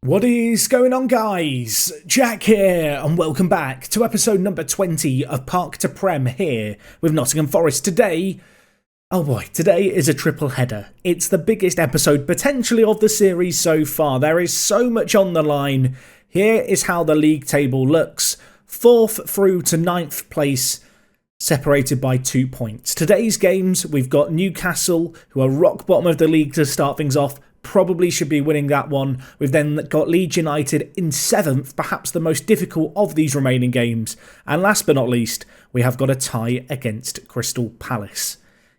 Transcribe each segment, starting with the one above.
What is going on, guys? Jack here, and welcome back to episode number 20 of Park to Prem here with Nottingham Forest. Today is a triple header. It's the biggest episode potentially of the series so far. There is so much on the line. Here is how the league table looks. 4th through to 9th place, separated by 2 points. Today's games, we've got Newcastle, who are rock bottom of the league to start things off. Probably should be winning that one. We've then got Leeds United in 7th, perhaps the most difficult of these remaining games. And last but not least, we have got a tie against Crystal Palace.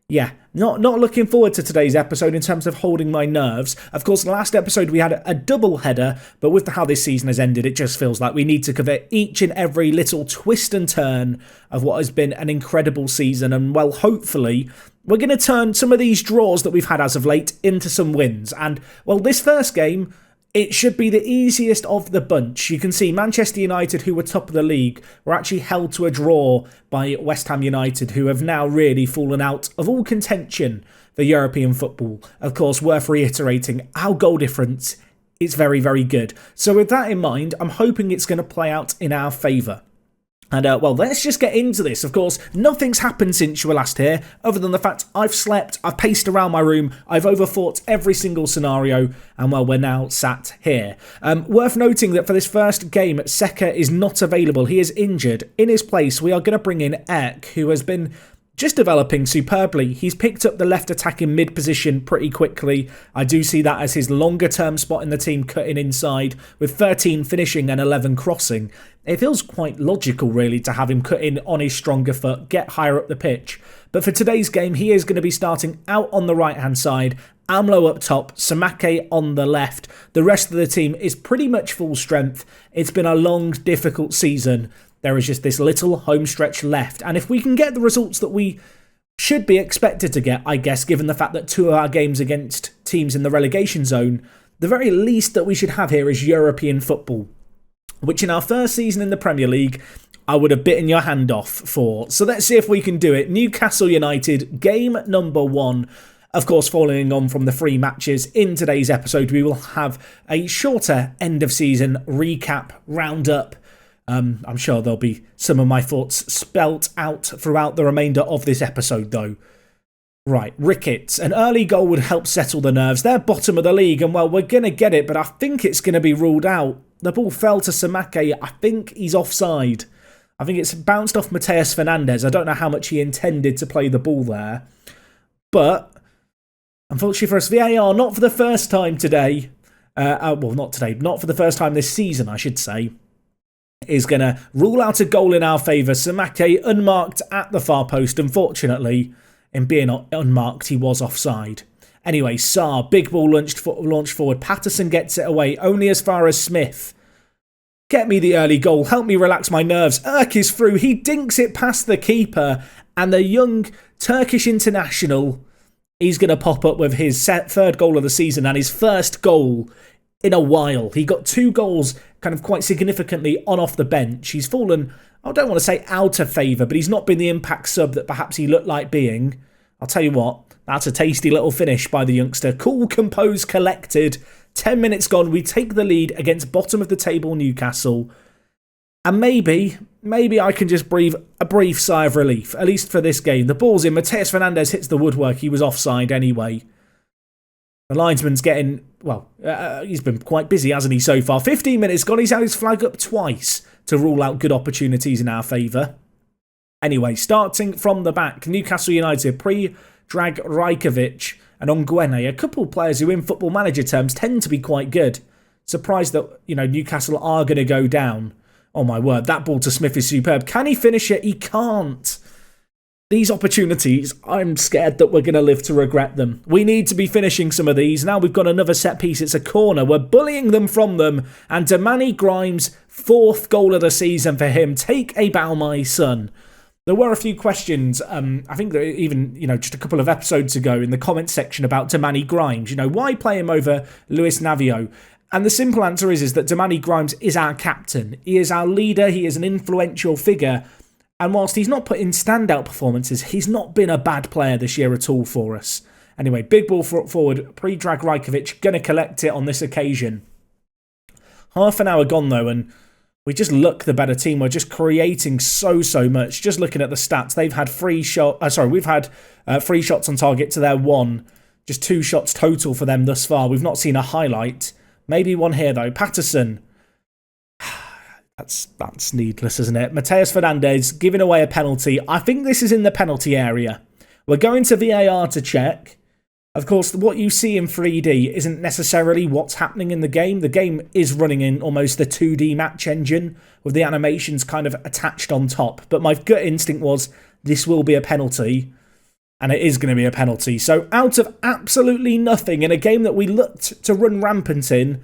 Yeah, not looking forward to today's episode in terms of holding my nerves. Of course, last episode we had a double header, but with how this season has ended, it just feels like we need to cover each and every little twist and turn of what has been an incredible season. And well, hopefully, we're going to turn some of these draws that we've had as of late into some wins. And well, this first game, it should be the easiest of the bunch. You can see Manchester United, who were top of the league, were actually held to a draw by West Ham United, who have now really fallen out of all contention for European football. Of course, worth reiterating, our goal difference is very, very good. So with that in mind, I'm hoping it's going to play out in our favour. And, well, let's just get into this. Of course, nothing's happened since you were last here, other than the fact I've slept, I've paced around my room, I've overthought every single scenario, and, well, we're now sat here. Worth noting that for this first game, Sekker is not available. He is injured. In his place, we are going to bring in Ek, who has been just developing superbly. He's picked up the left attacking mid position pretty quickly. I do see that as his longer term spot in the team, cutting inside with 13 finishing and 11 crossing. It feels quite logical really to have him cut in on his stronger foot, get higher up the pitch. But for today's game, he is going to be starting out on the right hand side, Amlo up top, Sekker on the left. The rest of the team is pretty much full strength. It's been a long, difficult season. There is just this little home stretch left. And if we can get the results that we should be expected to get, I guess, given the fact that 2 of our games against teams in the relegation zone, the very least that we should have here is European football, which in our first season in the Premier League, I would have bitten your hand off for. So let's see if we can do it. Newcastle United, game number 1. Of course, following on from the 3 matches in today's episode, we will have a shorter end of season recap roundup. I'm sure there'll be some of my thoughts spelt out throughout the remainder of this episode, though. Right, Ricketts. An early goal would help settle the nerves. They're bottom of the league, and well, we're going to get it, but I think it's going to be ruled out. The ball fell to Sekker. I think he's offside. I think it's bounced off Matheus Fernandes. I don't know how much he intended to play the ball there. But, unfortunately for us, VAR, not for the first time today. Not today. Not for the first time this season, I should say. Is going to rule out a goal in our favour. Sekker unmarked at the far post. Unfortunately, in being unmarked, he was offside. Anyway, Sarr, big ball launched forward. Patterson gets it away, only as far as Smith. Get me the early goal. Help me relax my nerves. Erk is through. He dinks it past the keeper. And the young Turkish international, he's going to pop up with his 3rd goal of the season and his first goal in a while. He got 2 goals kind of quite significantly on off the bench. He's fallen, I don't want to say out of favour, but he's not been the impact sub that perhaps he looked like being. I'll tell you what, that's a tasty little finish by the youngster. Cool, composed, collected. 10 minutes gone, we take the lead against bottom of the table Newcastle. And maybe I can just breathe a brief sigh of relief, at least for this game. The ball's in. Matheus Fernandes hits the woodwork. He was offside anyway. The linesman's getting, he's been quite busy, hasn't he, so far? 15 minutes gone, he's had his flag up twice to rule out good opportunities in our favour. Anyway, starting from the back, Newcastle United, Predrag Rajkovic and Ongwene, a couple of players who in Football Manager terms tend to be quite good. Surprised that, Newcastle are going to go down. Oh my word, that ball to Smith is superb. Can he finish it? He can't. These opportunities, I'm scared that we're going to live to regret them. We need to be finishing some of these. Now we've got another set piece. It's a corner. We're bullying them from them. And Damani Grimes, 4th goal of the season for him. Take a bow, my son. There were a few questions, I think that even, just a couple of episodes ago in the comments section about Damani Grimes. Why play him over Luis Navio? And the simple answer is that Damani Grimes is our captain. He is our leader. He is an influential figure. And whilst he's not put in standout performances, he's not been a bad player this year at all for us. Anyway, big ball forward, Predrag Rajkovic, going to collect it on this occasion. Half an hour gone, though, and we just look the better team. We're just creating so much. Just looking at the stats, they've had we've had 3 shots on target to their 1. Just 2 shots total for them thus far. We've not seen a highlight. Maybe one here, though. Patterson. That's needless, isn't it? Mateus Fernandes giving away a penalty. I think this is in the penalty area. We're going to VAR to check. Of course, what you see in 3D isn't necessarily what's happening in the game. The game is running in almost the 2D match engine with the animations kind of attached on top. But my gut instinct was this will be a penalty. And it is going to be a penalty. So out of absolutely nothing in a game that we looked to run rampant in,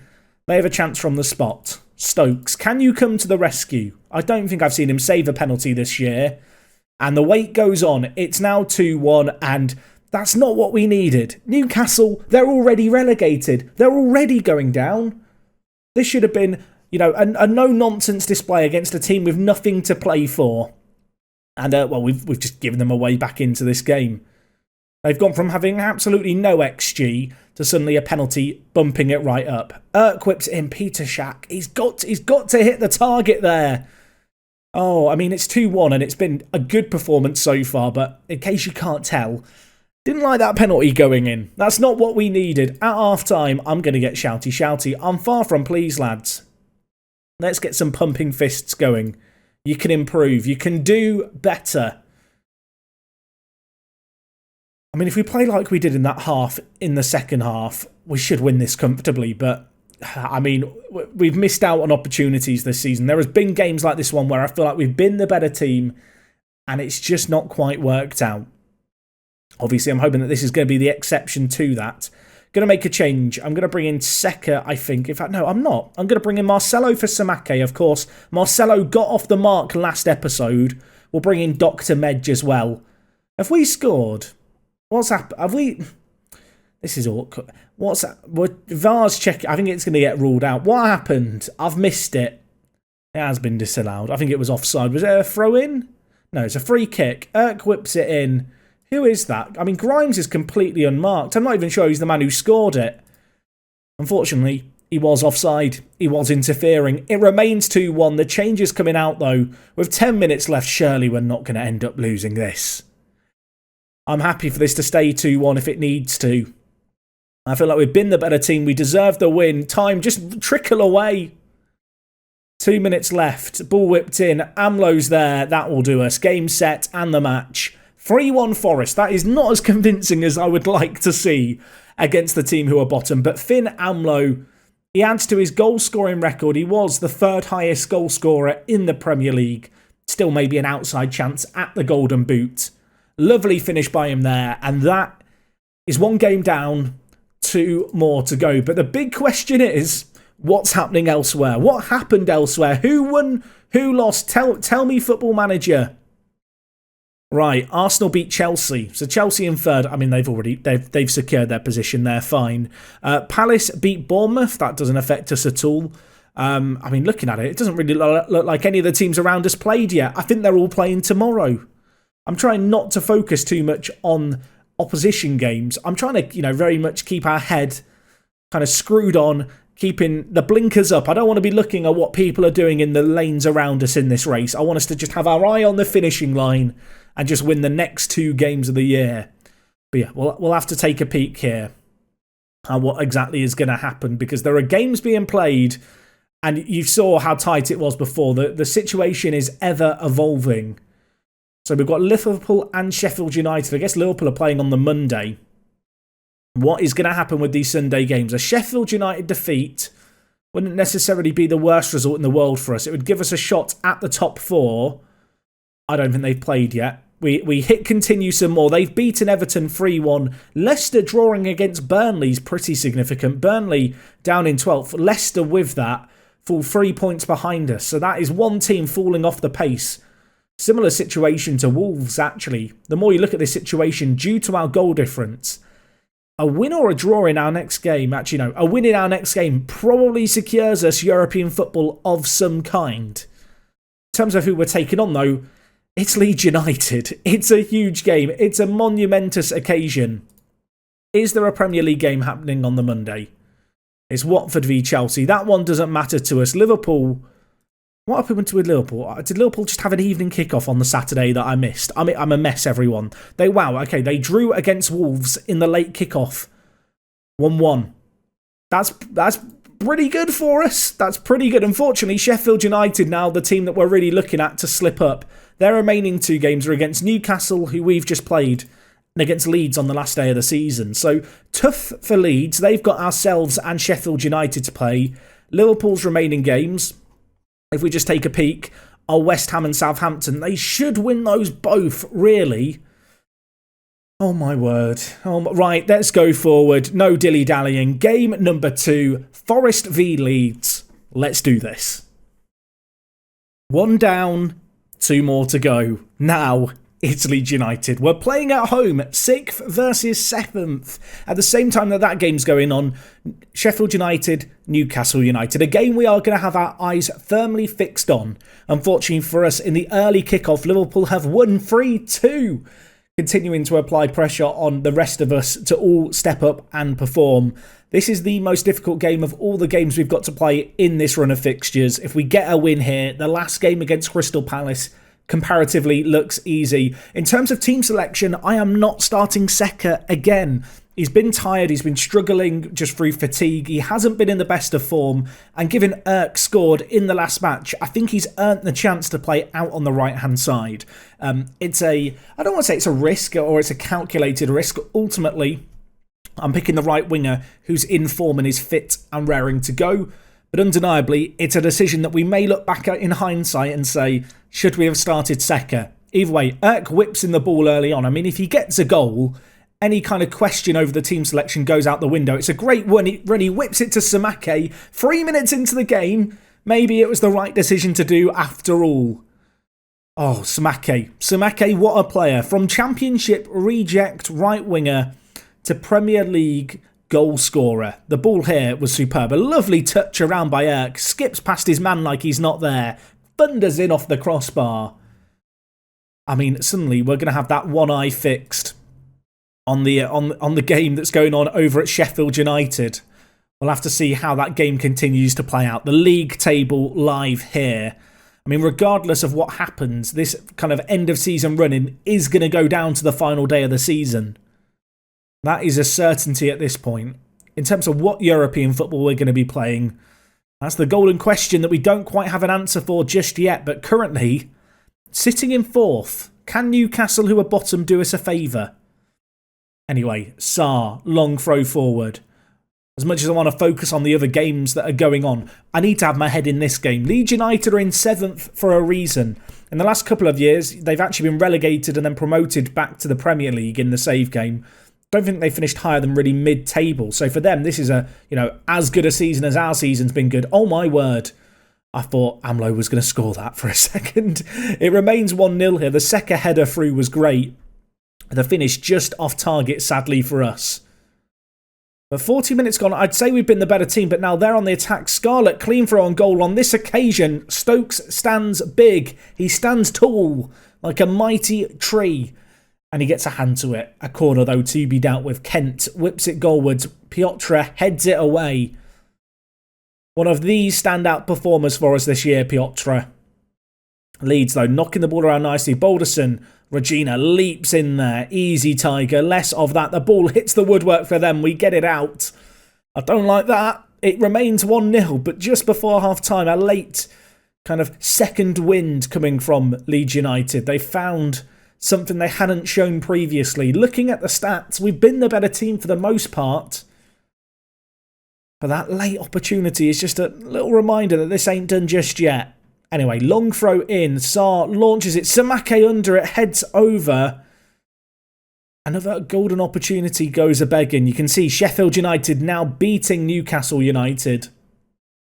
they have a chance from the spot. Stokes, can you come to the rescue? I don't think I've seen him save a penalty this year. And the wait goes on. It's now 2-1 and that's not what we needed. Newcastle, they're already relegated. They're already going down. This should have been, a no-nonsense display against a team with nothing to play for. And, we've just given them a way back into this game. They've gone from having absolutely no XG to suddenly a penalty bumping it right up. Whips in, Peter Shaq. He's got to hit the target there. Oh, I mean, it's 2-1 and it's been a good performance so far, but in case you can't tell, didn't like that penalty going in. That's not what we needed. At half-time, I'm going to get shouty. I'm far from pleased, lads. Let's get some pumping fists going. You can improve. You can do better. I mean, if we play like we did in that half, in the second half, we should win this comfortably. But, I mean, we've missed out on opportunities this season. There has been games like this one where I feel like we've been the better team and it's just not quite worked out. Obviously, I'm hoping that this is going to be the exception to that. Going to make a change. I'm going to bring in Sekker, I think. In fact, no, I'm not. I'm going to bring in Marcelo for Samake, of course. Marcelo got off the mark last episode. We'll bring in Dr. Medj as well. Have we scored? What's happened? Have we... This is awkward. What's that? VAR's checking. I think it's going to get ruled out. What happened? I've missed it. It has been disallowed. I think it was offside. Was it a throw-in? No, it's a free kick. Whips it in. Who is that? I mean, Grimes is completely unmarked. I'm not even sure he's the man who scored it. Unfortunately, he was offside. He was interfering. It remains 2-1. The change is coming out, though. With 10 minutes left, surely we're not going to end up losing this. I'm happy for this to stay 2-1 if it needs to. I feel like we've been the better team. We deserve the win. Time just trickle away. 2 minutes left. Ball whipped in. Amlo's there. That will do us. Game set and the match. 3-1 Forest. That is not as convincing as I would like to see against the team who are bottom. But Finn Amlo, he adds to his goal-scoring record. He was the 3rd highest goal scorer in the Premier League. Still maybe an outside chance at the Golden Boot. Lovely finish by him there. And that is 1 game down, 2 more to go. But the big question is, what's happening elsewhere? What happened elsewhere? Who won? Who lost? Tell me, Football Manager. Right, Arsenal beat Chelsea. So Chelsea in 3rd. I mean, they've secured their position. They're fine. Palace beat Bournemouth. That doesn't affect us at all. I mean, looking at it, it doesn't really look like any of the teams around us played yet. I think they're all playing tomorrow. I'm trying not to focus too much on opposition games. I'm trying to, very much keep our head kind of screwed on, keeping the blinkers up. I don't want to be looking at what people are doing in the lanes around us in this race. I want us to just have our eye on the finishing line and just win the next 2 games of the year. But yeah, we'll have to take a peek here at what exactly is going to happen, because there are games being played and you saw how tight it was before. The situation is ever evolving. So we've got Liverpool and Sheffield United. I guess Liverpool are playing on the Monday. What is going to happen with these Sunday games? A Sheffield United defeat wouldn't necessarily be the worst result in the world for us. It would give us a shot at the top 4. I don't think they've played yet. We hit continue some more. They've beaten Everton 3-1. Leicester drawing against Burnley is pretty significant. Burnley down in 12th. Leicester with that fall 3 points behind us. So that is one team falling off the pace. Similar situation to Wolves, actually. The more you look at this situation, due to our goal difference, a win or a draw in our next game, actually no, a win in our next game probably secures us European football of some kind. In terms of who we're taking on, though, it's Leeds United. It's a huge game. It's a monumentous occasion. Is there a Premier League game happening on the Monday? It's Watford v Chelsea. That one doesn't matter to us. Liverpool... What happened with Liverpool? Did Liverpool just have an evening kickoff on the Saturday that I missed? I'm a mess, everyone. They drew against Wolves in the late kickoff. 1-1. That's pretty good for us. That's pretty good. Unfortunately, Sheffield United, now the team that we're really looking at to slip up, their remaining 2 games are against Newcastle, who we've just played, and against Leeds on the last day of the season. So, tough for Leeds. They've got ourselves and Sheffield United to play. Liverpool's remaining games, if we just take a peek, are West Ham and Southampton. They should win those both, really. Oh my word. Right, let's go forward. No dilly-dallying. Game number 2, Forest v Leeds. Let's do this. 1 down, 2 more to go. Now, it's Leeds United. We're playing at home, 6th versus 7th. At the same time that game's going on, Sheffield United, Newcastle United. A game we are going to have our eyes firmly fixed on. Unfortunately for us, in the early kickoff, Liverpool have won 3-2. Continuing to apply pressure on the rest of us to all step up and perform. This is the most difficult game of all the games we've got to play in this run of fixtures. If we get a win here, the last game against Crystal Palace comparatively looks easy. In terms of team selection, I am not starting Sekker again. He's been tired, he's been struggling just through fatigue, he hasn't been in the best of form, and given Erk scored in the last match, I think he's earned the chance to play out on the right-hand side. I don't want to say it's a risk or it's a calculated risk. Ultimately, I'm picking the right winger who's in form and is fit and raring to go. But undeniably, it's a decision that we may look back at in hindsight and say, should we have started Sekker? Either way, Erk whips in the ball early on. I mean, if he gets a goal, any kind of question over the team selection goes out the window. It's a great run. He whips it to Sekker. 3 minutes into the game, maybe it was the right decision to do after all. Oh, Sekker. Sekker, what a player. From Championship reject right winger to Premier League goal scorer. The ball here was superb. A lovely touch around by Erk. Skips past his man like he's not there. Thunders in off the crossbar. I mean, suddenly we're going to have that one eye fixed on the game that's going on over at Sheffield United. We'll have to see how that game continues to play out. The league table live here. I mean, regardless of what happens, this kind of end of season running is going to go down to the final day of the season. That is a certainty at this point. In terms of what European football we're going to be playing, that's the golden question that we don't quite have an answer for just yet. But currently, sitting in 4th, can Newcastle, who are bottom, do us a favour? Anyway, Sarr, long throw forward. As much as I want to focus on the other games that are going on, I need to have my head in this game. Leeds United are in 7th for a reason. In the last couple of years, they've actually been relegated and then promoted back to the Premier League in the save game. Don't think they finished higher than really mid-table. So for them, this is as good a season as our season's been good. Oh my word. I thought Amlo was going to score that for a second. It remains 1-0 here. The Sekker header through was great. The finish just off target, sadly for us. But 40 minutes gone, I'd say we've been the better team, but now they're on the attack. Scarlett, clean throw on goal. On this occasion, Stokes stands big. He stands tall, like a mighty tree. And he gets a hand to it. A corner, though, to be dealt with. Kent whips it goalwards. Piotr heads it away. One of these standout performers for us this year, Piotr. Leeds, though, knocking the ball around nicely. Balderson, Regina leaps in there. Easy, Tiger. Less of that. The ball hits the woodwork for them. We get it out. I don't like that. It remains 1-0, but just before half-time, a late kind of second wind coming from Leeds United. They found something they hadn't shown previously. Looking at the stats, we've been the better team for the most part. But that late opportunity is just a little reminder that this ain't done just yet. Anyway, long throw in. Sarr launches it. Sekker under it, heads over. Another golden opportunity goes a-begging. You can see Sheffield United now beating Newcastle United.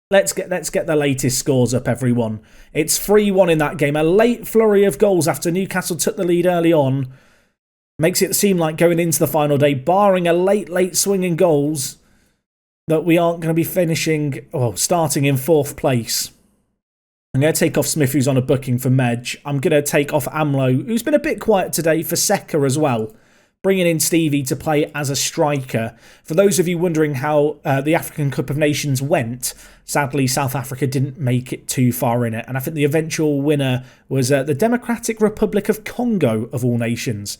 Let's get the latest scores up, everyone. It's 3-1 in that game. A late flurry of goals after Newcastle took the lead early on. Makes it seem like going into the final day, barring a late swing in goals, that we aren't going to be starting in 4th place. I'm going to take off Smith, who's on a booking for Medj. I'm going to take off Amlo, who's been a bit quiet today, for Sekker as well. bringing in Stevie to play as a striker. For those of you wondering how the African Cup of Nations went, sadly South Africa didn't make it too far in it, and I think the eventual winner was the Democratic Republic of Congo, of all nations.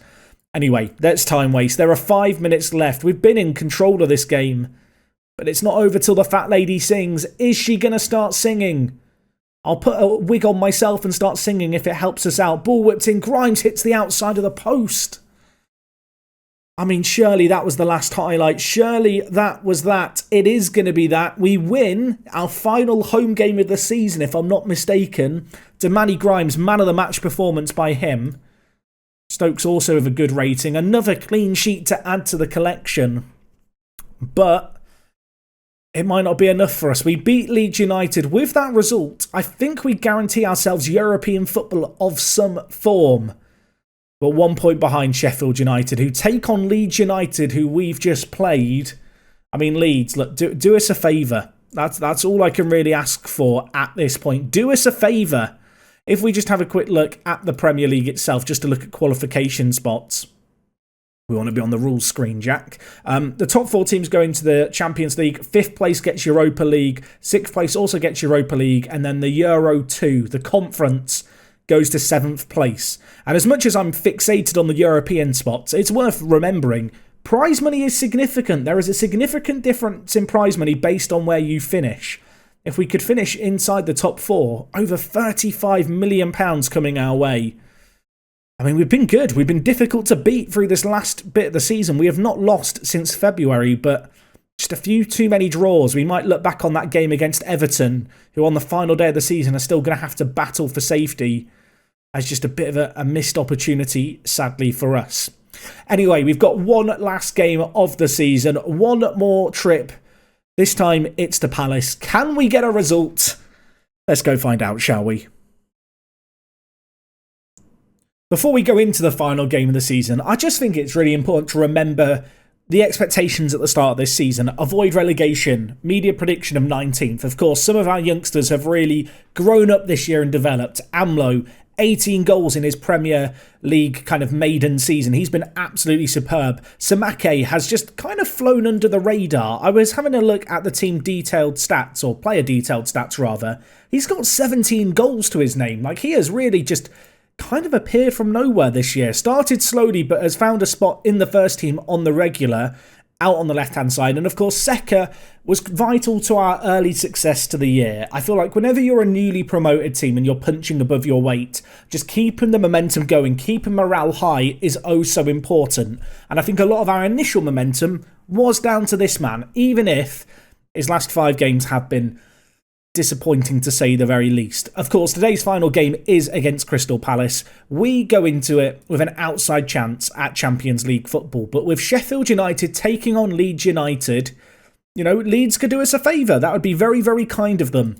Anyway, that's time waste. There are 5 minutes left. We've been in control of this game, but it's not over till the fat lady sings. Is she going to start singing? I'll put a wig on myself and start singing if it helps us out. Ball whipped in. Grimes hits the outside of the post. I mean, surely that was the last highlight. Surely that was that. It is going to be that. We win our final home game of the season, if I'm not mistaken. Damani Grimes, man of the match performance by him. Stokes also with a good rating. Another clean sheet to add to the collection. But it might not be enough for us. We beat Leeds United. With that result, I think we guarantee ourselves European football of some form. But 1 point behind Sheffield United, who take on Leeds United, who we've just played. I mean, Leeds, look, do us a favour. That's all I can really ask for at this point. Do us a favour. If we just have a quick look at the Premier League itself, just to look at qualification spots. We want to be on the rules screen, Jack. The top 4 teams go into the Champions League. 5th place gets Europa League. 6th place also gets Europa League. And then the Euro 2, the conference, goes to 7th place. And as much as I'm fixated on the European spots, it's worth remembering prize money is significant. There is a significant difference in prize money based on where you finish. If we could finish inside the top 4, over £35 million coming our way. I mean, we've been good. We've been difficult to beat through this last bit of the season. We have not lost since February, but just a few too many draws. We might look back on that game against Everton, who on the final day of the season are still going to have to battle for safety, as just a bit of a missed opportunity, sadly, for us. Anyway, we've got one last game of the season. One more trip. This time, it's to Palace. Can we get a result? Let's go find out, shall we? Before we go into the final game of the season, I just think it's really important to remember the expectations at the start of this season. Avoid relegation. Media prediction of 19th. Of course, some of our youngsters have really grown up this year and developed. Amlo, 18 goals in his Premier League kind of maiden season. He's been absolutely superb. Samake has just kind of flown under the radar. I was having a look at the team detailed stats, or player detailed stats rather. He's got 17 goals to his name. Like, he has really just kind of appeared from nowhere this year. Started slowly, but has found a spot in the first team on the regular, out on the left-hand side. And of course, Sekker was vital to our early success to the year. I feel like whenever you're a newly promoted team and you're punching above your weight, just keeping the momentum going, keeping morale high is oh so important. And I think a lot of our initial momentum was down to this man, even if his last 5 games have been disappointing to say the very least. Of course, today's final game is against Crystal Palace. We go into it with an outside chance at Champions League football, but with Sheffield United taking on Leeds United, you know, Leeds could do us a favour. That would be very, very kind of them.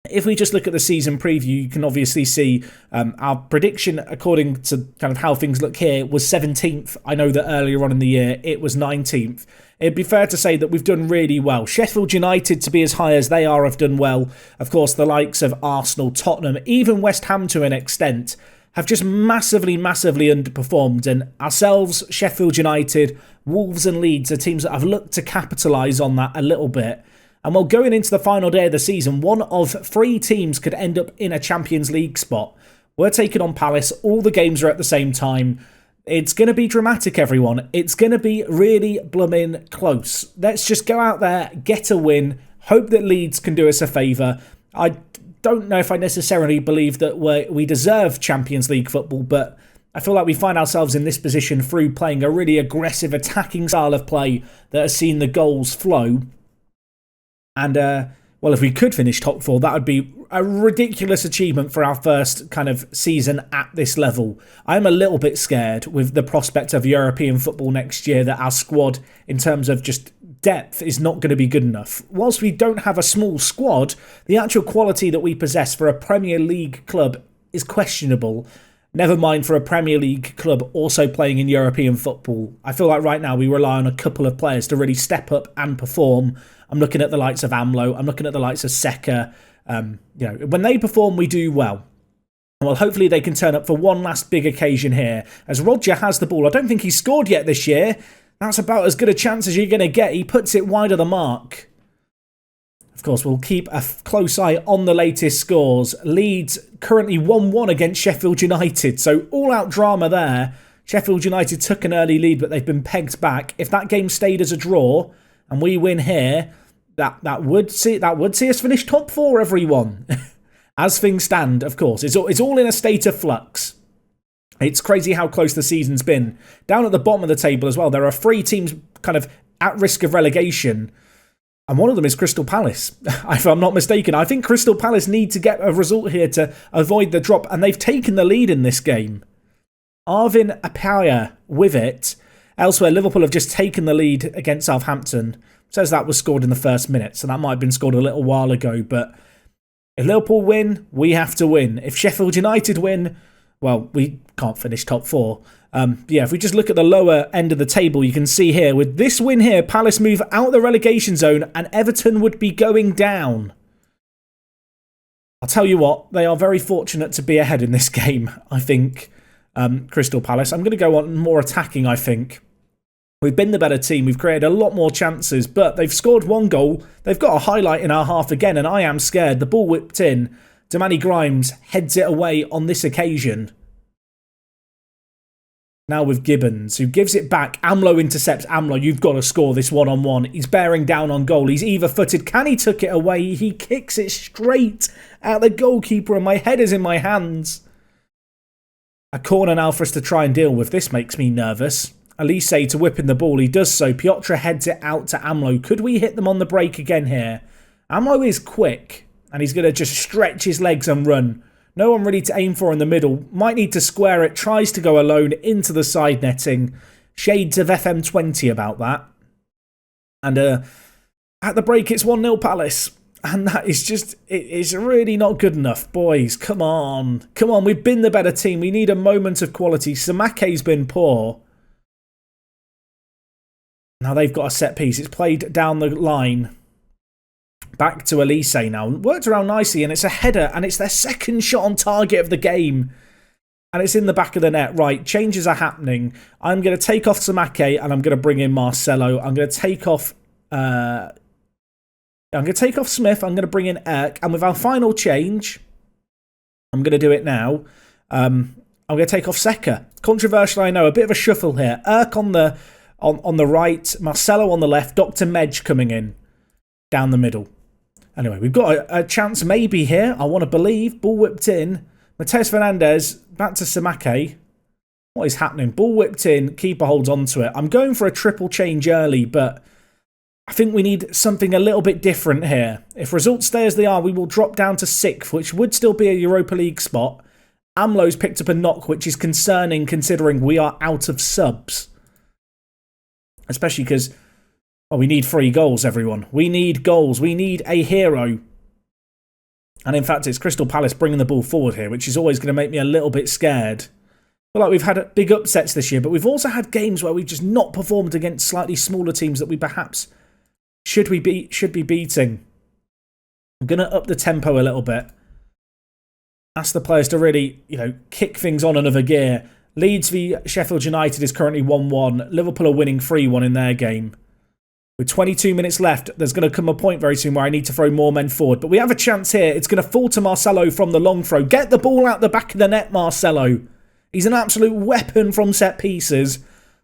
If we just look at the season preview, you can obviously see our prediction, according to kind of how things look here, was 17th. I know that earlier on in the year, it was 19th. It'd be fair to say that we've done really well. Sheffield United, to be as high as they are, have done well. Of course, the likes of Arsenal, Tottenham, even West Ham to an extent, have just massively, massively underperformed. And ourselves, Sheffield United, Wolves and Leeds are teams that have looked to capitalise on that a little bit. And while going into the final day of the season, one of 3 teams could end up in a Champions League spot. We're taking on Palace. All the games are at the same time. It's going to be dramatic, everyone. It's going to be really blooming close. Let's just go out there, get a win, hope that Leeds can do us a favour. I don't know if I necessarily believe that we deserve Champions League football, but I feel like we find ourselves in this position through playing a really aggressive attacking style of play that has seen the goals flow. And, well, if we could finish top 4, that would be a ridiculous achievement for our first kind of season at this level. I'm a little bit scared with the prospect of European football next year that our squad, in terms of just depth, is not going to be good enough. Whilst we don't have a small squad, the actual quality that we possess for a Premier League club is questionable. Never mind for a Premier League club also playing in European football. I feel like right now we rely on a couple of players to really step up and perform. I'm looking at the likes of Amlo. I'm looking at the likes of Sekker. You know, when they perform, we do well. Well, hopefully they can turn up for one last big occasion here. As Roger has the ball. I don't think he's scored yet this year. That's about as good a chance as you're going to get. He puts it wide of the mark. Of course, we'll keep a close eye on the latest scores. Leeds currently 1-1 against Sheffield United. So all-out drama there. Sheffield United took an early lead, but they've been pegged back. If that game stayed as a draw and we win here, that would see us finish top 4, everyone. As things stand, of course. It's all in a state of flux. It's crazy how close the season's been. Down at the bottom of the table as well, there are 3 teams kind of at risk of relegation. And one of them is Crystal Palace, if I'm not mistaken. I think Crystal Palace need to get a result here to avoid the drop. And they've taken the lead in this game. Arvin Appiah with it. Elsewhere, Liverpool have just taken the lead against Southampton. Says that was scored in the first minute. So that might have been scored a little while ago. But if Liverpool win, we have to win. If Sheffield United win, well, we can't finish top 4. If we just look at the lower end of the table, you can see here, with this win here, Palace move out the relegation zone and Everton would be going down. I'll tell you what, they are very fortunate to be ahead in this game, I think, Crystal Palace. I'm going to go on more attacking, I think. We've been the better team. We've created a lot more chances, but they've scored 1 goal. They've got a highlight in our half again, and I am scared. The ball whipped in. Damani Grimes heads it away on this occasion. Now with Gibbons, who gives it back. Amlo intercepts. Amlo, you've got to score this one-on-one. He's bearing down on goal. He's either-footed. Can he tuck it away? He kicks it straight at the goalkeeper, and my head is in my hands. A corner now for us to try and deal with. This makes me nervous. Elise to whip in the ball. He does so. Piotr heads it out to Amlo. Could we hit them on the break again here? Amlo is quick, and he's going to just stretch his legs and run. No one really to aim for in the middle. Might need to square it. Tries to go alone into the side netting. Shades of FM20 about that. And at the break, it's 1-0 Palace. And that is just, it's really not good enough. Boys, come on. Come on, we've been the better team. We need a moment of quality. Samake's been poor. Now they've got a set piece. It's played down the line. Back to Elise now. Worked around nicely, and it's a header, and it's their second shot on target of the game. And it's in the back of the net. Right, changes are happening. I'm going to take off Samake, and I'm going to bring in Marcelo. I'm going to take off Smith. I'm going to bring in Erk. And with our final change, I'm going to do it now. I'm going to take off Sekker. Controversial, I know. A bit of a shuffle here. Erk on the right, Marcelo on the left, Dr. Medj coming in down the middle. Anyway, we've got a chance maybe here. I want to believe. Ball whipped in. Mateus Fernandez back to Samake. What is happening? Ball whipped in. Keeper holds on to it. I'm going for a triple change early, but I think we need something a little bit different here. If results stay as they are, we will drop down to 6th, which would still be a Europa League spot. Amlo's picked up a knock, which is concerning considering we are out of subs. Especially because we need 3 goals, everyone. We need goals. We need a hero. And in fact, it's Crystal Palace bringing the ball forward here, which is always going to make me a little bit scared. I feel like we've had big upsets this year, but we've also had games where we've just not performed against slightly smaller teams that we perhaps should be beating. I'm going to up the tempo a little bit. Ask the players to really, kick things on another gear. Leeds v Sheffield United is currently 1-1. Liverpool are winning 3-1 in their game. With 22 minutes left, there's going to come a point very soon where I need to throw more men forward. But we have a chance here. It's going to fall to Marcelo from the long throw. Get the ball out the back of the net, Marcelo. He's an absolute weapon from set pieces.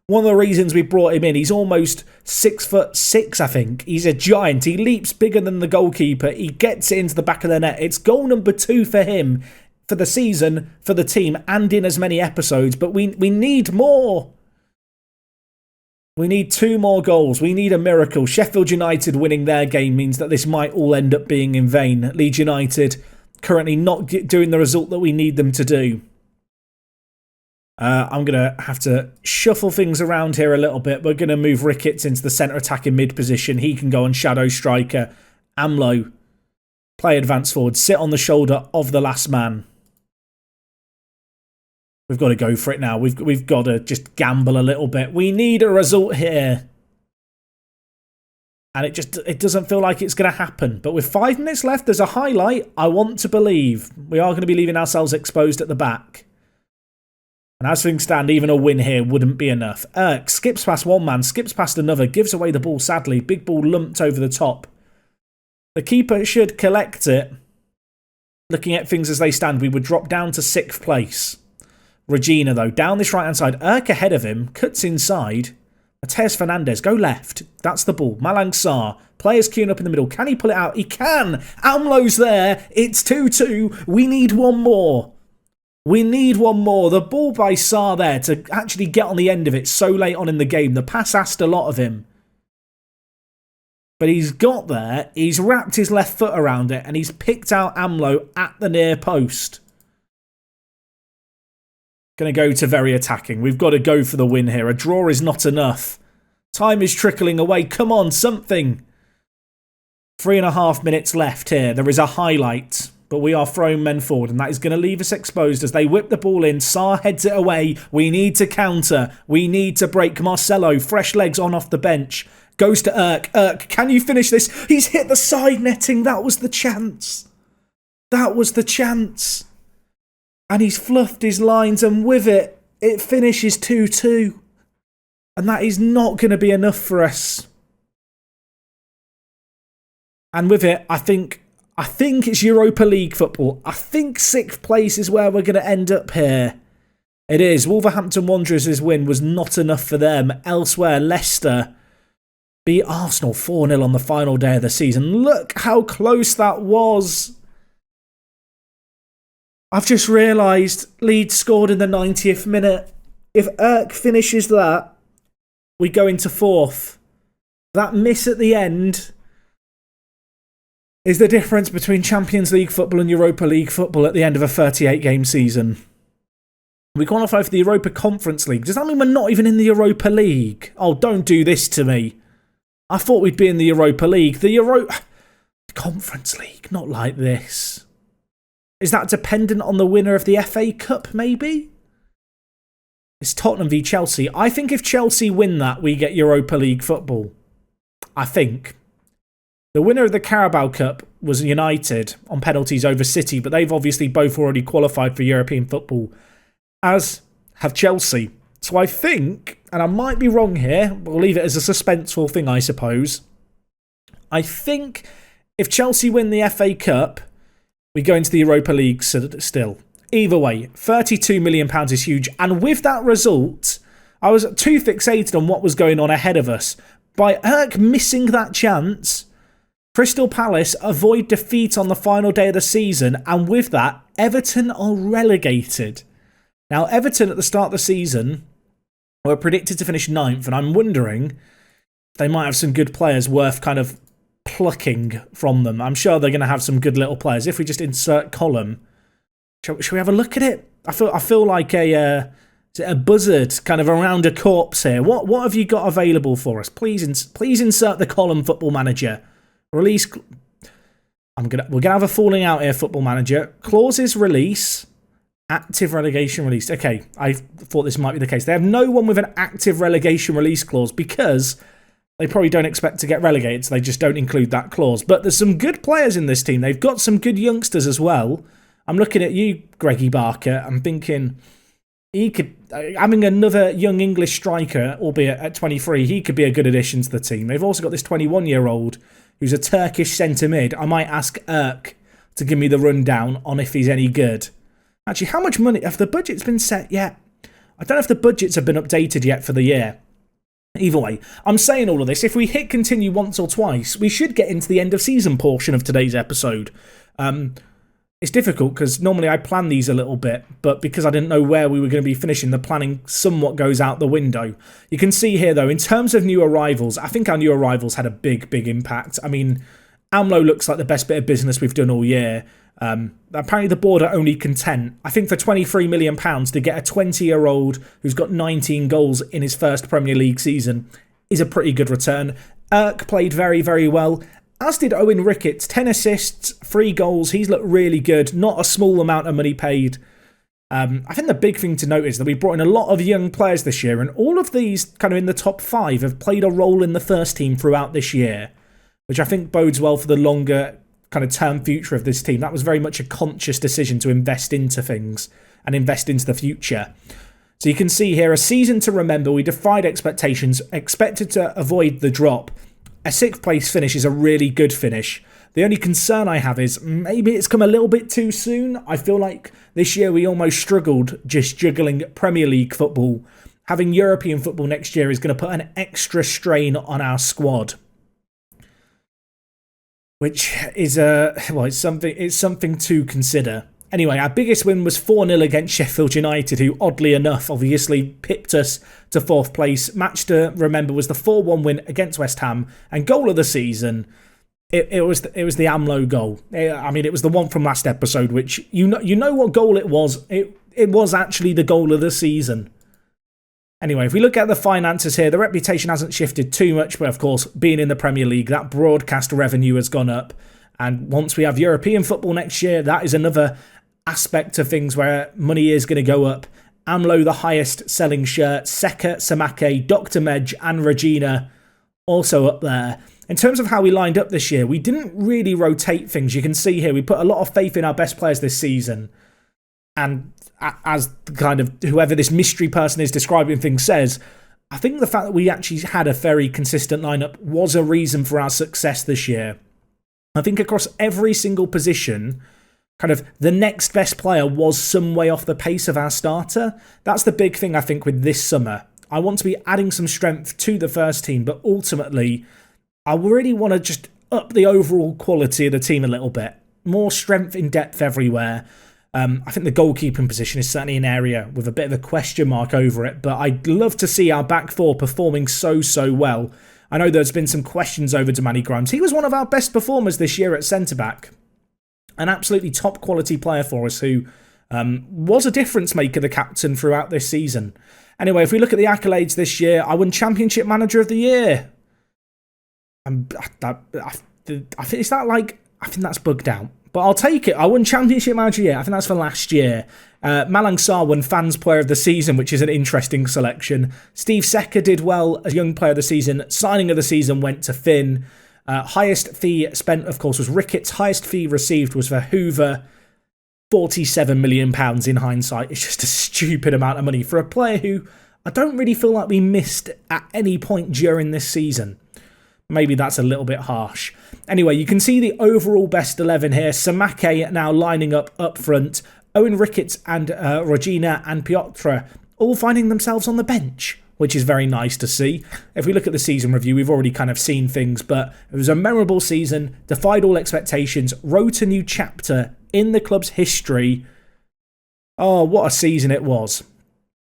One of the reasons we brought him in, he's almost 6'6", I think. He's a giant. He leaps bigger than the goalkeeper. He gets it into the back of the net. It's goal number 2 for him, for the season, for the team, and in as many episodes. But we need more. We need 2 more goals. We need a miracle. Sheffield United winning their game means that this might all end up being in vain. Leeds United currently not doing the result that we need them to do. I'm going to have to shuffle things around here a little bit. We're going to move Ricketts into the centre attacking mid position. He can go on shadow striker. Amlo, play advance forward. Sit on the shoulder of the last man. We've got to go for it now. We've got to just gamble a little bit. We need a result here. And it doesn't feel like it's going to happen. But with 5 minutes left, there's a highlight. I want to believe we are going to be leaving ourselves exposed at the back. And as things stand, even a win here wouldn't be enough. Skips past one man, skips past another, gives away the ball sadly. Big ball lumped over the top. The keeper should collect it. Looking at things as they stand, we would drop down to 6th place. Regina, though, down this right-hand side. Ahead of him, cuts inside. Mateus Fernandez, go left. That's the ball. Malang Sarr. Players queuing up in the middle. Can he pull it out? He can. Amlo's there. It's 2-2. We need one more. We need one more. The ball by Sarr there to actually get on the end of it so late on in the game. The pass asked a lot of him. But he's got there. He's wrapped his left foot around it and he's picked out Amlo at the near post. Going to go to very attacking. We've got to go for the win here. A draw is not enough. Time is trickling away. Come on, something. 3.5 minutes left here. There is a highlight, but we are throwing men forward, and that is going to leave us exposed as they whip the ball in. Sarr heads it away. We need to counter. We need to break. Marcelo, fresh legs on off the bench. Goes to Irk. Irk, can you finish this? He's hit the side netting. That was the chance. That was the chance. And he's fluffed his lines, and with it, it finishes 2-2. And that is not going to be enough for us. And with it, I think it's Europa League football. I think 6th place is where we're going to end up here. It is. Wolverhampton Wanderers' win was not enough for them. Elsewhere, Leicester beat Arsenal 4-0 on the final day of the season. Look how close that was. I've just realised Leeds scored in the 90th minute. If Irk finishes that, we go into 4th. That miss at the end is the difference between Champions League football and Europa League football at the end of a 38-game season. We qualify for the Europa Conference League. Does that mean we're not even in the Europa League? Oh, don't do this to me. I thought we'd be in the Europa League. The Conference League, not like this. Is that dependent on the winner of the FA Cup, maybe? It's Tottenham v Chelsea. I think if Chelsea win that, we get Europa League football. I think. The winner of the Carabao Cup was United on penalties over City, but they've obviously both already qualified for European football, as have Chelsea. So I think, and I might be wrong here, we'll leave it as a suspenseful thing, I suppose. I think if Chelsea win the FA Cup, we go into the Europa League still. Either way, £32 million is huge. And with that result, I was too fixated on what was going on ahead of us. By Irk missing that chance, Crystal Palace avoid defeat on the final day of the season. And with that, Everton are relegated. Now, Everton at the start of the season were predicted to finish 9th. And I'm wondering if they might have some good players worth kind of plucking from them. I'm sure they're going to have some good little players. If we just insert column, shall we have a look at it? I feel like a buzzard kind of around a corpse here. What have you got available for us? Please insert the column, Football Manager. Release. We're gonna have a falling out here, Football Manager. Clauses release. Active relegation release. Okay, I thought this might be the case. They have no one with an active relegation release clause because they probably don't expect to get relegated, so they just don't include that clause. But there's some good players in this team. They've got some good youngsters as well. I'm looking at you, Greggy Barker. I'm thinking he could, having another young English striker, albeit at 23, he could be a good addition to the team. They've also got this 21-year-old who's a Turkish centre mid. I might ask Irk to give me the rundown on if he's any good. Actually, how much money? Have the budget's been set yet? I don't know if the budgets have been updated yet for the year. Either way, I'm saying all of this. If we hit continue once or twice, we should get into the end of season portion of today's episode. It's difficult because normally I plan these a little bit, but because I didn't know where we were going to be finishing, the planning somewhat goes out the window. You can see here, though, in terms of new arrivals, I think our new arrivals had a big impact. I mean, Amlo looks like the best bit of business we've done all year. Apparently the board are only content. I think for £23 million to get a 20-year-old who's got 19 goals in his first Premier League season is a pretty good return. Irk played very well, as did Owen Ricketts. 10 assists, 3 goals. He's looked really good. Not a small amount of money paid. I think the big thing to note is that we brought in a lot of young players this year, and all of these kind of in the top 5 have played a role in the first team throughout this year. which I think bodes well for the longer kind of term future of this team. That was very much a conscious decision to invest into things and invest into the future. So you can see here, a season to remember. We defied expectations, expected to avoid the drop. A 6th place finish is a really good finish. The only concern I have is maybe it's come a little bit too soon. I feel like this year we almost struggled just juggling Premier League football. Having European football next year is going to put an extra strain on our squad, which is it's something to consider. Anyway, our biggest win was 4-0 against Sheffield United, who oddly enough obviously pipped us to 4th place. Match to remember was the 4-1 win against West Ham, and goal of the season, it was the AMLO goal. I mean, it was the one from last episode, which you know what goal it was. It was actually the goal of the season. Anyway, if we look at the finances here, the reputation hasn't shifted too much, but of course, being in the Premier League, that broadcast revenue has gone up. And once we have European football next year, that is another aspect of things where money is going to go up. AMLO, the highest selling shirt. Sekker, Samake, Dr. Medj and Regina also up there. In terms of how we lined up this year, we didn't really rotate things. You can see here, we put a lot of faith in our best players this season. And as kind of whoever this mystery person is describing things says, I think the fact that we actually had a very consistent lineup was a reason for our success this year. I think across every single position, kind of the next best player was some way off the pace of our starter. That's the big thing, I think, with this summer. I want to be adding some strength to the first team, but ultimately, I really want to just up the overall quality of the team a little bit. More strength in depth everywhere. I think the goalkeeping position is certainly an area with a bit of a question mark over it, but I'd love to see our back four performing so well. I know there's been some questions over Damani Grimes. He was one of our best performers this year at centre-back. An absolutely top quality player for us who was a difference maker, the captain, throughout this season. Anyway, if we look at the accolades this year, I won Championship Manager of the Year. I think that's bugged out. But I'll take it. I won Championship Manager of the Year. I think that's for last year. Malang Sarr won Fans Player of the Season, which is an interesting selection. Steve Sekker did well as Young Player of the Season. Signing of the Season went to Finn. Highest fee spent, of course, was Ricketts. Highest fee received was for Hoover. £47 million in hindsight. It's just a stupid amount of money for a player who I don't really feel like we missed at any point during this season. Maybe that's a little bit harsh. Anyway, you can see the overall best 11 here. Samake now lining up front. Owen Ricketts and Regina and Piotr all finding themselves on the bench, which is very nice to see. If we look at the season review, we've already kind of seen things, but it was a memorable season, defied all expectations, wrote a new chapter in the club's history. Oh, what a season it was.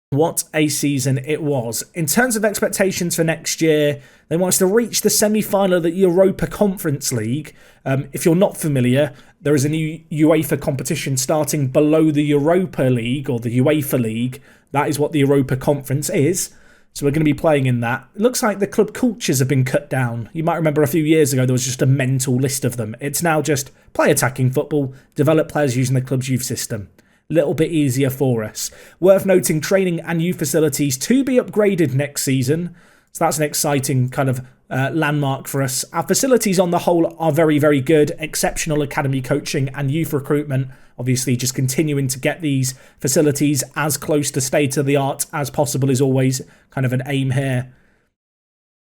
What a season it was. In terms of expectations for next year, they want us to reach the semi-final of the Europa Conference League. If you're not familiar, there is a new UEFA competition starting below the Europa League, or the UEFA League. That is what the Europa Conference is. So we're going to be playing in that. It looks like the club cultures have been cut down. You might remember a few years ago there was just a mental list of them. It's now just play attacking football, develop players using the club's youth system. Little bit easier for us. Worth noting, training and youth facilities to be upgraded next season. So that's an exciting kind of landmark for us. Our facilities on the whole are very, very good. Exceptional academy coaching and youth recruitment. Obviously, just continuing to get these facilities as close to state of the art as possible is always kind of an aim here.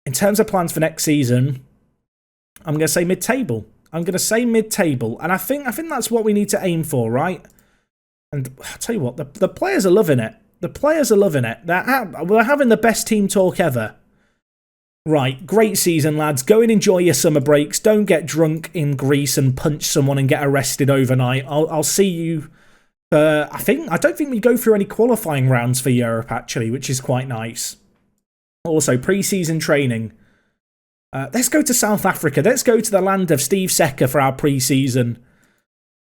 In terms of plans for next season, I'm going to say mid-table. And I think that's what we need to aim for, right? And I'll tell you what, the players are loving it. We're having the best team talk ever. Right, great season, lads. Go and enjoy your summer breaks. Don't get drunk in Greece and punch someone and get arrested overnight. I'll see you. I don't think we go through any qualifying rounds for Europe, actually, which is quite nice. Also, pre-season training. Let's go to South Africa. Let's go to the land of Steve Sekker for our pre-season.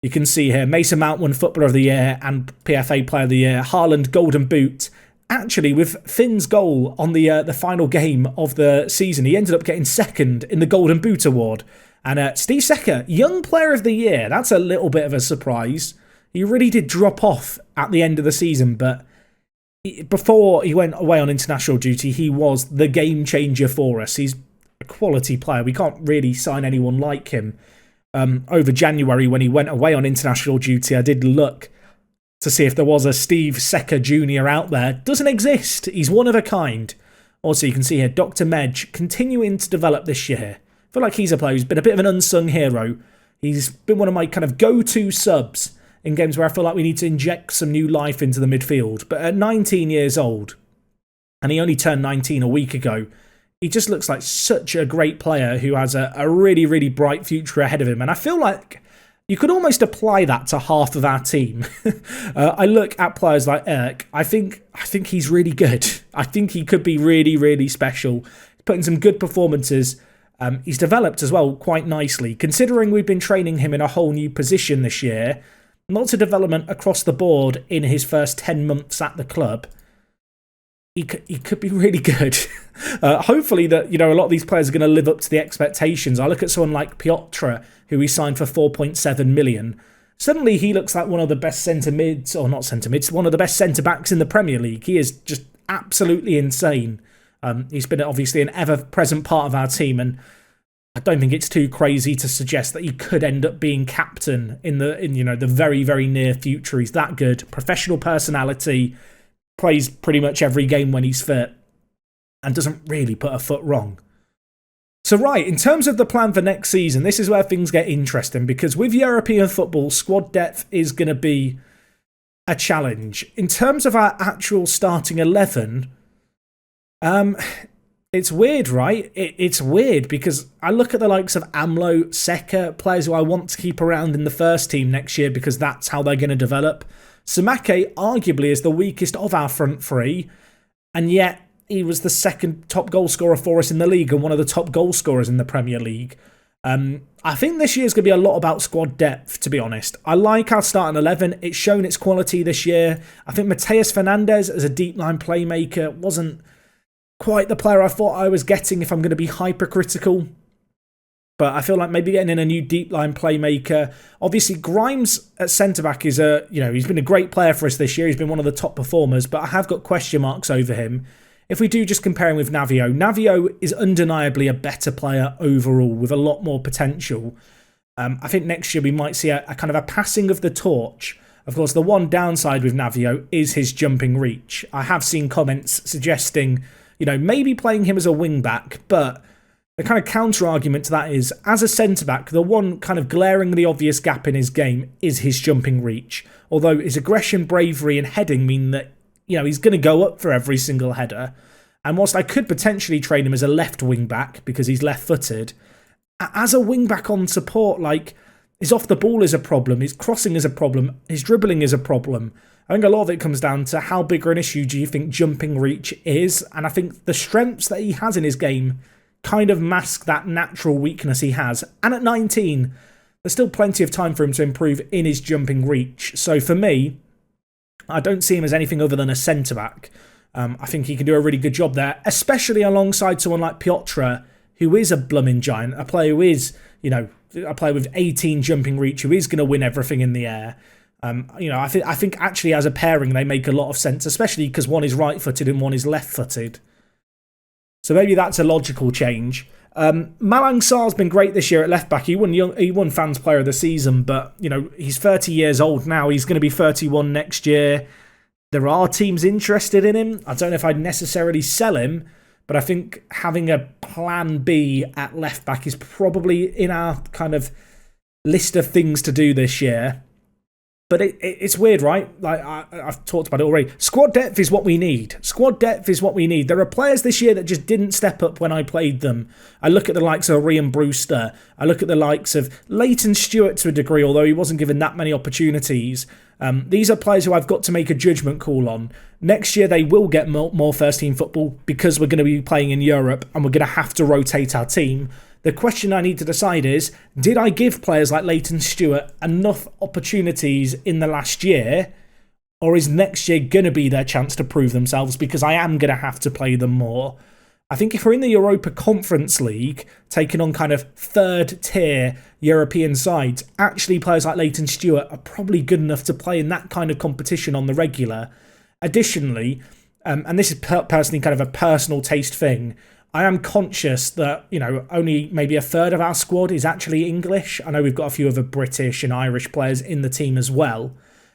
You can see here, Mason Mount won Footballer of the Year and PFA Player of the Year. Haaland, Golden Boot. Actually, with Finn's goal on the final game of the season, he ended up getting second in the Golden Boot Award. And Steve Sekker, Young Player of the Year. That's a little bit of a surprise. He really did drop off at the end of the season, but before he went away on international duty, he was the game changer for us. He's a quality player. We can't really sign anyone like him. Over January, when he went away on international duty, I did look to see if there was a Steve Sekker Jr. out there. Doesn't exist. He's one of a kind. Also, you can see here, Dr. Medj continuing to develop this year. I feel like he's a player who's been a bit of an unsung hero. He's been one of my kind of go-to subs in games where I feel like we need to inject some new life into the midfield. But at 19 years old, and he only turned 19 a week ago, he just looks like such a great player who has a really, really bright future ahead of him. And I feel like you could almost apply that to half of our team. I look at players like Erk. I think he's really good. I think he could be really, really special. He's putting some good performances. He's developed as well quite nicely. Considering we've been training him in a whole new position this year, lots of development across the board in his first 10 months at the club. He could be really good. Hopefully that, a lot of these players are going to live up to the expectations. I look at someone like Piotr, who he signed for 4.7 million. Suddenly he looks like one of the best centre-mids, or not centre-mids, one of the best centre-backs in the Premier League. He is just absolutely insane. He's been obviously an ever-present part of our team, and I don't think it's too crazy to suggest that he could end up being captain in the very, very near future. He's that good. Professional personality, plays pretty much every game when he's fit, and doesn't really put a foot wrong. So right, in terms of the plan for next season, this is where things get interesting, because with European football, squad depth is going to be a challenge. In terms of our actual starting 11, it's weird, right? It's weird because I look at the likes of Amlo, Sekker, players who I want to keep around in the first team next year because that's how they're going to develop. Samake arguably is the weakest of our front three, and yet he was the second top goal scorer for us in the league and one of the top goal scorers in the Premier League. I think this year's going to be a lot about squad depth, to be honest. I like our starting 11. It's shown its quality this year. I think Mateus Fernandes as a deep line playmaker wasn't quite the player I thought I was getting, if I'm going to be hypercritical. But I feel like maybe getting in a new deep line playmaker. Obviously, Grimes at centre-back is he's been a great player for us this year. He's been one of the top performers, but I have got question marks over him. If we do just compare him with Navio is undeniably a better player overall with a lot more potential. I think next year we might see a kind of a passing of the torch. Of course, the one downside with Navio is his jumping reach. I have seen comments suggesting, maybe playing him as a wing-back, but the kind of counter-argument to that is, as a centre-back, the one kind of glaringly obvious gap in his game is his jumping reach. Although his aggression, bravery and heading mean that, he's going to go up for every single header. And whilst I could potentially train him as a left wing-back because he's left-footed, as a wing-back on support, his off the ball is a problem, his crossing is a problem, his dribbling is a problem. I think a lot of it comes down to how big an issue do you think jumping reach is. And I think the strengths that he has in his game kind of mask that natural weakness he has. And at 19, there's still plenty of time for him to improve in his jumping reach. So for me, I don't see him as anything other than a centre-back. I think he can do a really good job there, especially alongside someone like Piotr, who is a blooming giant, a player who is, a player with 18 jumping reach, who is going to win everything in the air. I think actually as a pairing, they make a lot of sense, especially because one is right-footed and one is left-footed. So maybe that's a logical change. Malang Sarr's been great this year at left-back. He won Fans Player of the Season, but, he's 30 years old now. He's going to be 31 next year. There are teams interested in him. I don't know if I'd necessarily sell him, but I think having a plan B at left-back is probably in our kind of list of things to do this year. But it's weird, right? I've talked about it already. Squad depth is what we need. Squad depth is what we need. There are players this year that just didn't step up when I played them. I look at the likes of Ryan Brewster. I look at the likes of Leighton Stewart to a degree, although he wasn't given that many opportunities. These are players who I've got to make a judgment call on. Next year, they will get more first-team football because we're going to be playing in Europe and we're going to have to rotate our team. The question I need to decide is, did I give players like Leighton Stewart enough opportunities in the last year, or is next year going to be their chance to prove themselves because I am going to have to play them more? I think if we're in the Europa Conference League, taking on kind of third-tier European sides, actually players like Leighton Stewart are probably good enough to play in that kind of competition on the regular. Additionally, and this is personally kind of a personal taste thing, I am conscious that, only maybe a third of our squad is actually English. I know we've got a few other British and Irish players in the team as well.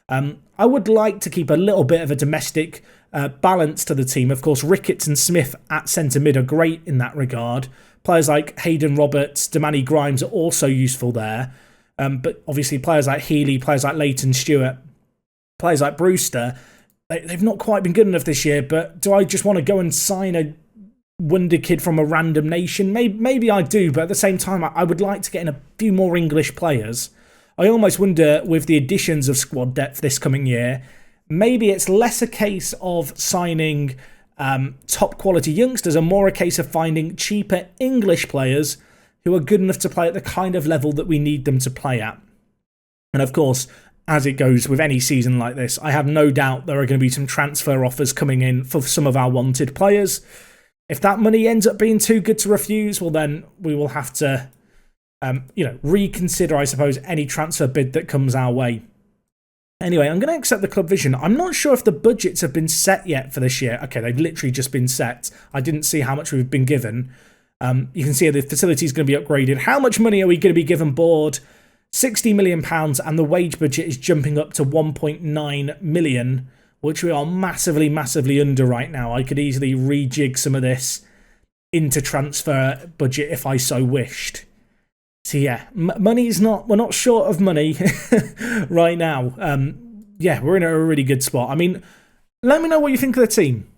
I would like to keep a little bit of a domestic balance to the team. Of course, Ricketts and Smith at centre mid are great in that regard. Players like Hayden Roberts, Damani Grimes are also useful there. But obviously players like Healy, players like Leighton Stewart, players like Brewster, they've not quite been good enough this year. But do I just want to go and sign a wonder kid from a random nation? Maybe I do, but at the same time, I would like to get in a few more English players. I almost wonder, with the additions of squad depth this coming year, maybe it's less a case of signing top quality youngsters and more a case of finding cheaper English players who are good enough to play at the kind of level that we need them to play at. And of course, as it goes with any season like this, I have no doubt there are going to be some transfer offers coming in for some of our wanted players. If that money ends up being too good to refuse, well then we will have to reconsider, I suppose, any transfer bid that comes our way. Anyway, I'm going to accept the club vision. I'm not sure if the budgets have been set yet for this year. Okay, they've literally just been set. I didn't see how much we've been given. You can see the facility is going to be upgraded. How much money are we going to be given board? £60 million, and the wage budget is jumping up to 1.9 million, which we are massively, massively under right now. I could easily rejig some of this into transfer budget if I so wished. So yeah, money's not, we're not short of money right now. We're in a really good spot. I mean, let me know what you think of the team.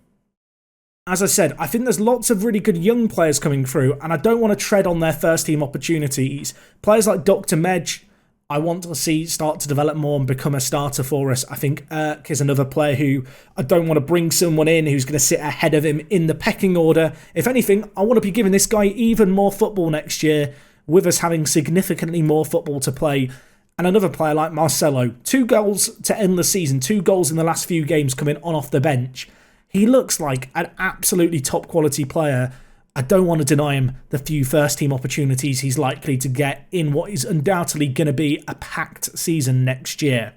As I said, I think there's lots of really good young players coming through, and I don't want to tread on their first team opportunities. Players like Dr. Medj, I want to see start to develop more and become a starter for us. I think Erk is another player who I don't want to bring someone in who's going to sit ahead of him in the pecking order. If anything, I want to be giving this guy even more football next year, with us having significantly more football to play. And another player like Marcelo, 2 goals to end the season, 2 goals in the last few games coming on off the bench. He looks like an absolutely top quality player. I don't want to deny him the few first team opportunities he's likely to get in what is undoubtedly going to be a packed season next year.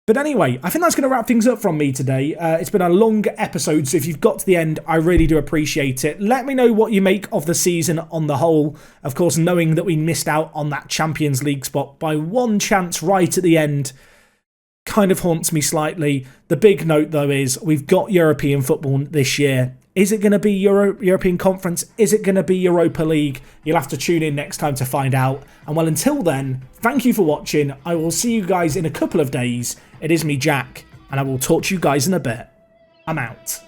But anyway, I think that's going to wrap things up from me today. It's been a long episode, so if you've got to the end, I really do appreciate it. Let me know what you make of the season on the whole. Of course, knowing that we missed out on that Champions League spot by one chance right at the end kind of haunts me slightly. The big note, though, is we've got European football this year. Is it going to be European Conference? Is it going to be Europa League? You'll have to tune in next time to find out. And well, until then, thank you for watching. I will see you guys in a couple of days. It is me, Jack, and I will talk to you guys in a bit. I'm out.